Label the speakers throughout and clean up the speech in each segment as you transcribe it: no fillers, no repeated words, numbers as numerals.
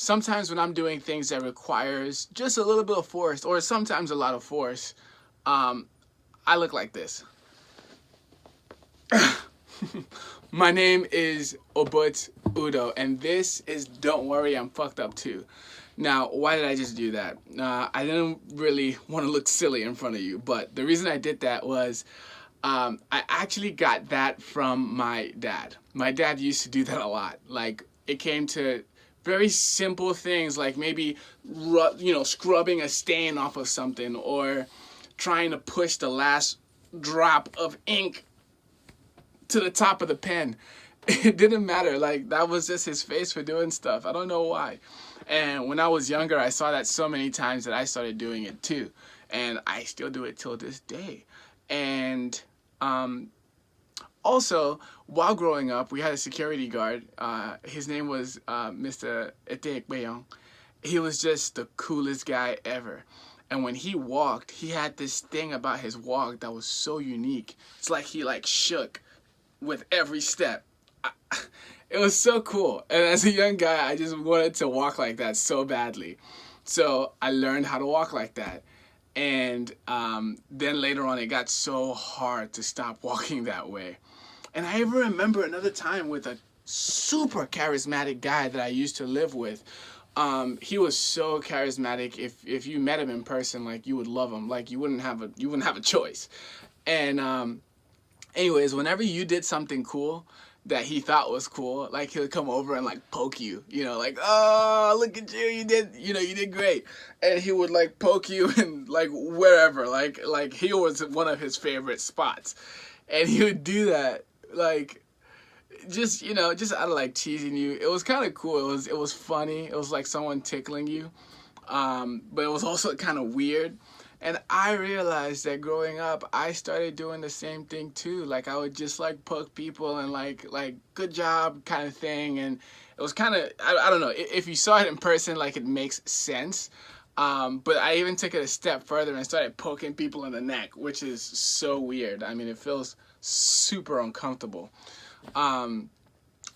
Speaker 1: sometimes when I'm doing things that requires just a little bit of force, or sometimes a lot of force, um, I look like this. My name is Obut Udo, and this is Don't Worry, I'm Fucked Up Too. Now, why did I just do that? I didn't really want to look silly in front of you, but the reason I did that was I actually got that from my dad. My dad used to do that a lot. Like, it came to very simple things like maybe, scrubbing a stain off of something or trying to push the last drop of ink to the top of the pen. It didn't matter. Like, that was just his face for doing stuff. I don't know why. And when I was younger, I saw that so many times that I started doing it too. And I still do it till this day. And um, also, while growing up, we had a security guard. His name was Mr. Etek Bayong. He was just the coolest guy ever. And when he walked, he had this thing about his walk that was so unique. It's like he like shook with every step. It was so cool. And as a young guy, I just wanted to walk like that so badly. So I learned how to walk like that. And then later on, it got so hard to stop walking that way. And I even remember another time with a super charismatic guy that I used to live with. He was so charismatic. If you met him in person, like, you would love him. Like, you wouldn't have a choice. And anyways, whenever you did something cool that he thought was cool, like, he'll come over and like poke you, like, oh, look at you, you did great. And he would like poke you and like wherever, like he was one of his favorite spots. And he would do that, like, just out of like teasing you. It was kind of cool. It was funny. It was like someone tickling you. But it was also kind of weird. And I realized that growing up, I started doing the same thing too. Like, I would just like poke people and like good job kind of thing. And it was kind of, I don't know, if you saw it in person, like, it makes sense. But I even took it a step further and started poking people in the neck, which is so weird. I mean, it feels super uncomfortable. Um,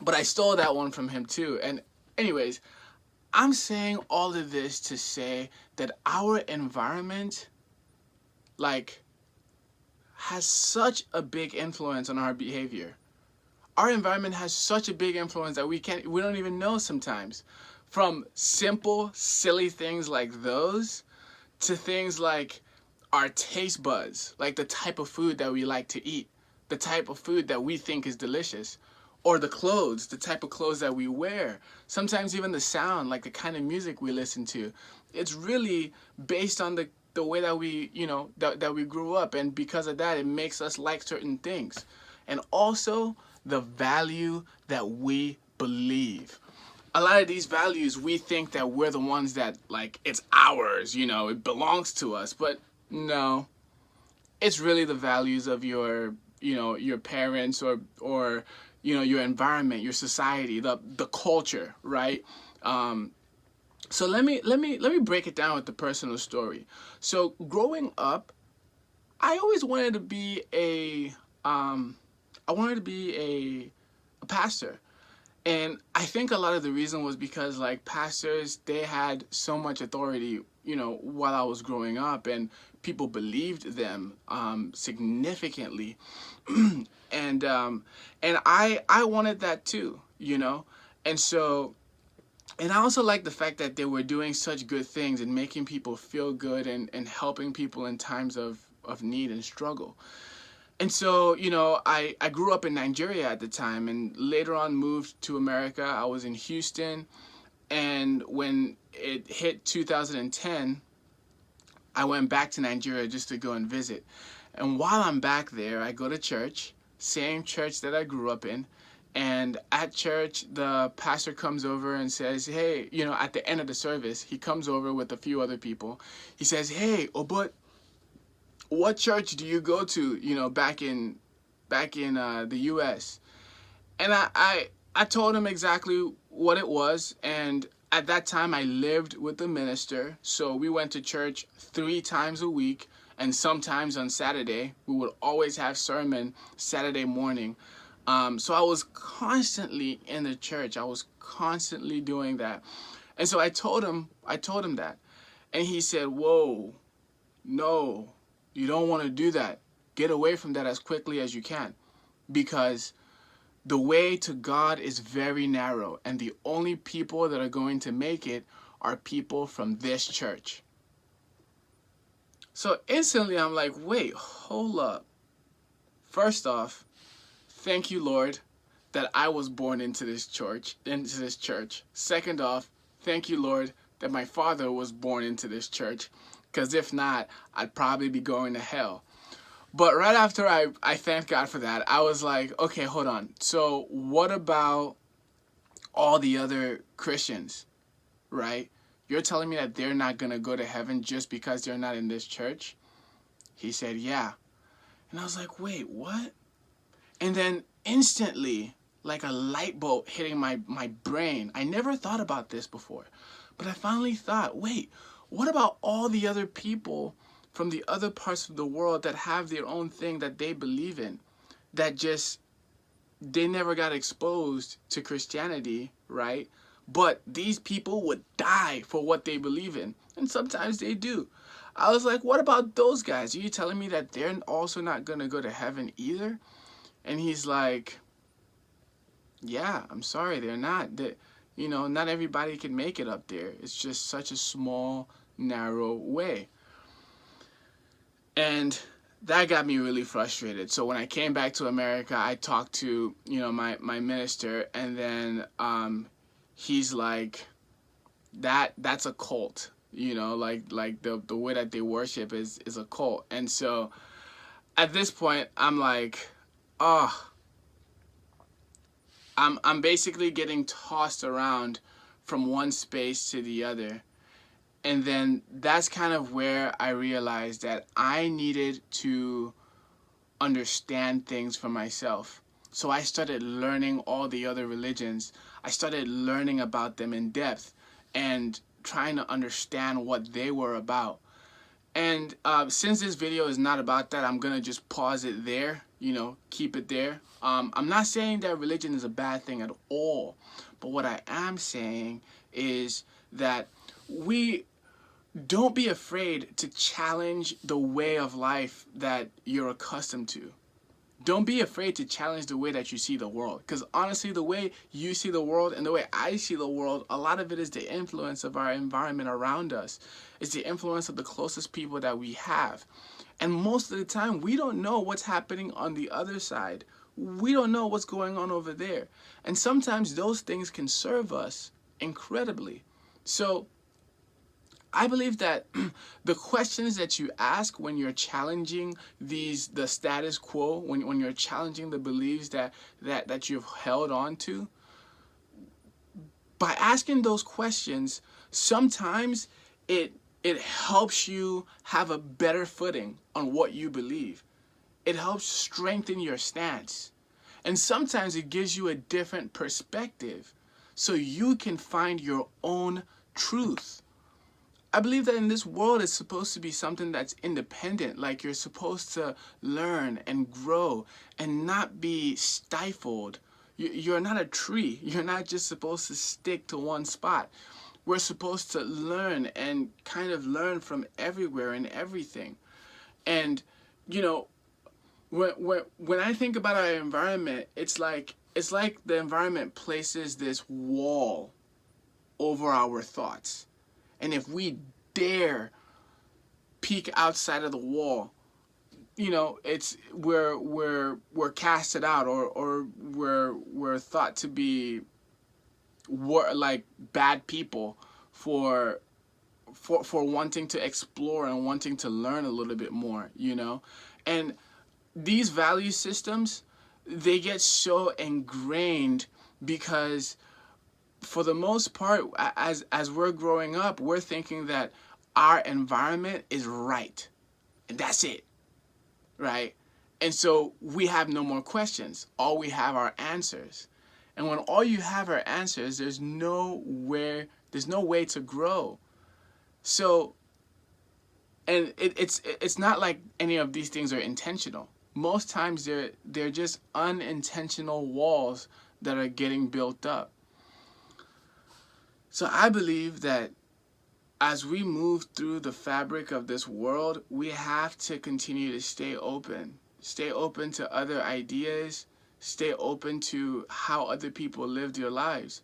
Speaker 1: but I stole that one from him too. And anyways, I'm saying all of this to say that our environment, like, has such a big influence on our behavior. Our environment has such a big influence that we don't even know sometimes. From simple, silly things like those to things like our taste buds, like the type of food that we like to eat, the type of food that we think is delicious, or the clothes, the type of clothes that we wear, sometimes even the sound, like the kind of music we listen to. It's really based on the way that we, that we grew up, and because of that, it makes us like certain things. And also the value that we believe. A lot of these values, we think that we're the ones that, like, it's ours, it belongs to us. But no, it's really the values of your parents, or your environment, your society, the culture, right? So let me break it down with the personal story. So growing up, I always wanted to be a pastor. And I think a lot of the reason was because, like, pastors, they had so much authority, while I was growing up, and people believed them significantly. And I wanted that too. And so, and I also like the fact that they were doing such good things and making people feel good, and helping people in times of need and struggle. And so, I grew up in Nigeria at the time, and later on moved to America. I was in Houston, and when it hit 2010, I went back to Nigeria just to go and visit. And while I'm back there, I go to church, same church that I grew up in. And at church, the pastor comes over and says, hey, at the end of the service, he comes over with a few other people. He says, hey, oh, but what church do you go to, back in the U.S.? And I told him exactly what it was. And at that time, I lived with the minister. So we went to church 3 times a week. And sometimes on Saturday, we would always have sermon Saturday morning. So I was constantly in the church. I was constantly doing that. And so I told him that. And he said, whoa, no, you don't want to do that. Get away from that as quickly as you can. Because the way to God is very narrow. And the only people that are going to make it are people from this church. So instantly I'm like, wait, hold up. First off, thank you, Lord, that I was born into this church. Second off, thank you, Lord, that my father was born into this church. Because if not, I'd probably be going to hell. But right after I thanked God for that, I was like, okay, hold on. So what about all the other Christians, right? You're telling me that they're not going to go to heaven just because they're not in this church? He said, yeah. And I was like, wait, what? And then instantly, like a light bulb hitting my brain. I never thought about this before. But I finally thought, wait, what about all the other people from the other parts of the world that have their own thing that they believe in, that just, they never got exposed to Christianity, right? But these people would die for what they believe in. And sometimes they do. I was like, what about those guys? Are you telling me that they're also not going to go to heaven either? And he's like, yeah, I'm sorry, they're not. Not everybody can make it up there. It's just such a small, narrow way. And that got me really frustrated. So when I came back to America, I talked to, my minister, and then he's like, that's a cult. Like the way that they worship is a cult. And so at this point, I'm like, oh, I'm basically getting tossed around from one space to the other. And then that's kind of where I realized that I needed to understand things for myself. So I started learning all the other religions. I started learning about them in depth and trying to understand what they were about. And since this video is not about that, I'm going to just pause it there, keep it there. I'm not saying that religion is a bad thing at all. But what I am saying is that don't be afraid to challenge the way of life that you're accustomed to. Don't be afraid to challenge the way that you see the world. Because honestly, the way you see the world and the way I see the world, a lot of it is the influence of our environment around us. It's the influence of the closest people that we have. And most of the time, we don't know what's happening on the other side. We don't know what's going on over there. And sometimes those things can serve us incredibly. So I believe that the questions that you ask when you're challenging the status quo, when you're challenging the beliefs that you've held on to, by asking those questions, sometimes it helps you have a better footing on what you believe. It helps strengthen your stance. And sometimes it gives you a different perspective so you can find your own truth. I believe that in this world, it's supposed to be something that's independent. Like you're supposed to learn and grow and not be stifled. You're not a tree. You're not just supposed to stick to one spot. We're supposed to learn and kind of learn from everywhere and everything. And, when I think about our environment, it's like the environment places this wall over our thoughts. And if we dare peek outside of the wall, we're casted out, or we're thought to be like bad people for wanting to explore and wanting to learn a little bit more, And these value systems, they get so ingrained because for the most part, as we're growing up, we're thinking that our environment is right. And that's it. Right? And so we have no more questions. All we have are answers. And when all you have are answers, there's no way to grow. So, and it's not like any of these things are intentional. Most times they're just unintentional walls that are getting built up. So I believe that as we move through the fabric of this world, we have to continue to stay open. Stay open to other ideas. Stay open to how other people live their lives.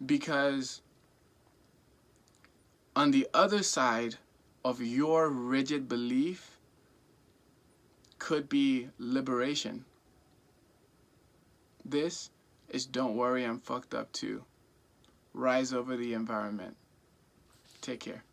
Speaker 1: Because on the other side of your rigid belief could be liberation. This is Don't Worry, I'm Fucked Up Too. Rise over the environment. Take care.